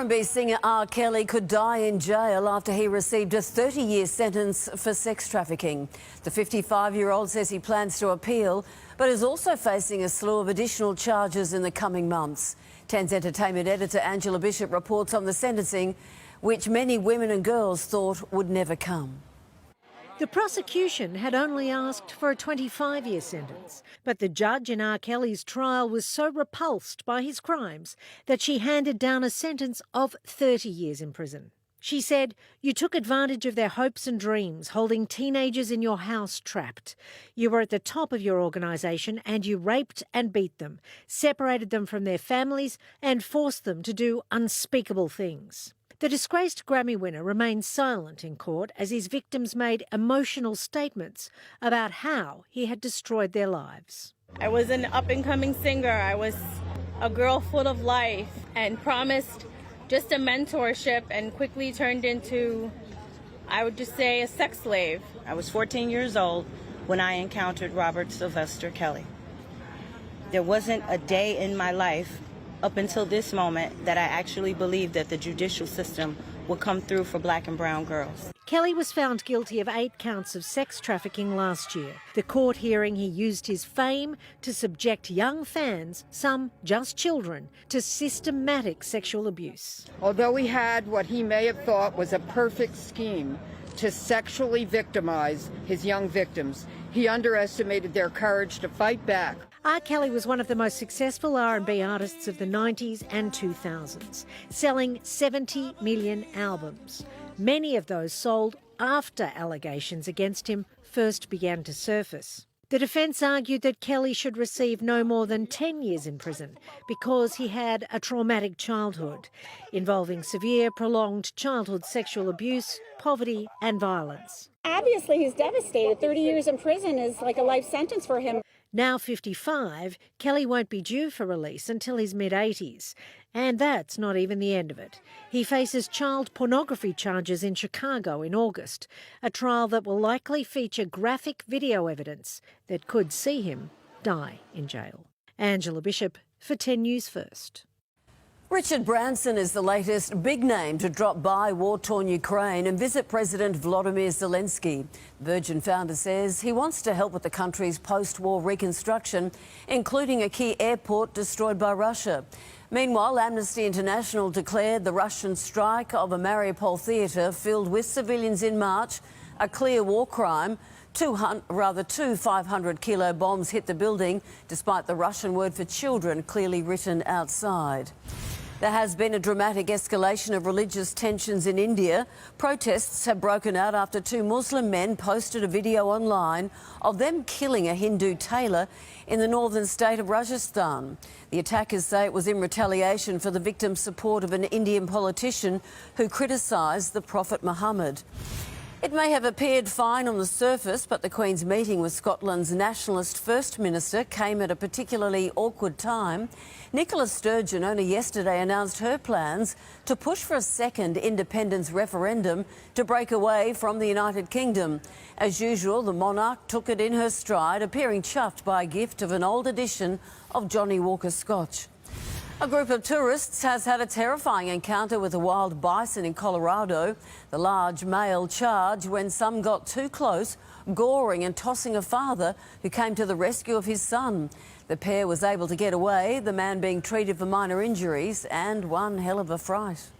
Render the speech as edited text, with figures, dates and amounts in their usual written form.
R&B singer R. Kelly could die in jail after he received a 30-year sentence for sex trafficking. The 55-year-old says he plans to appeal, but is also facing a slew of additional charges in the coming months. 10's entertainment editor Angela Bishop reports on the sentencing, which many women and girls thought would never come. The prosecution had only asked for a 25-year sentence, but the judge in R. Kelly's trial was so repulsed by his crimes that she handed down a sentence of 30 years in prison. She said, "You took advantage of their hopes and dreams, holding teenagers in your house trapped. You were at the top of your organisation and you raped and beat them, separated them from their families and forced them to do unspeakable things." The disgraced Grammy winner remained silent in court as his victims made emotional statements about how he had destroyed their lives. I was an up-and-coming singer. I was a girl full of life and promised just a mentorship and quickly turned into, I would just say, a sex slave. I was 14 years old when I encountered Robert Sylvester Kelly. There wasn't a day in my life up until this moment that I actually believed that the judicial system would come through for black and brown girls. Kelly was found guilty of 8 counts of sex trafficking last year. The court hearing he used his fame to subject young fans, some just children, to systematic sexual abuse. Although he had what he may have thought was a perfect scheme to sexually victimize his young victims, he underestimated their courage to fight back. R. Kelly was one of the most successful R&B artists of the 90s and 2000s, selling 70 million albums. Many of those sold after allegations against him first began to surface. The defence argued that Kelly should receive no more than 10 years in prison because he had a traumatic childhood involving severe, prolonged childhood sexual abuse, poverty and violence. Obviously, he's devastated. 30 years in prison is like a life sentence for him. Now 55, Kelly won't be due for release until his mid-80s. And that's not even the end of it. He faces child pornography charges in Chicago in August, a trial that will likely feature graphic video evidence that could see him die in jail. Angela Bishop for 10 News First. Richard Branson is the latest big name to drop by war-torn Ukraine and visit President Volodymyr Zelensky. Virgin founder says he wants to help with the country's post-war reconstruction, including a key airport destroyed by Russia. Meanwhile, Amnesty International declared the Russian strike of a Mariupol theatre filled with civilians in March a clear war crime. Two 500-kilo bombs hit the building, despite the Russian word for children clearly written outside. There has been a dramatic escalation of religious tensions in India. Protests have broken out after 2 Muslim men posted a video online of them killing a Hindu tailor in the northern state of Rajasthan. The attackers say it was in retaliation for the victim's support of an Indian politician who criticised the Prophet Muhammad. It may have appeared fine on the surface, but the Queen's meeting with Scotland's nationalist First Minister came at a particularly awkward time. Nicola Sturgeon only yesterday announced her plans to push for a second independence referendum to break away from the United Kingdom. As usual, the monarch took it in her stride, appearing chuffed by a gift of an old edition of Johnny Walker Scotch. A group of tourists has had a terrifying encounter with a wild bison in Colorado. The large male charged when some got too close, goring and tossing a father who came to the rescue of his son. The pair was able to get away, the man being treated for minor injuries and one hell of a fright.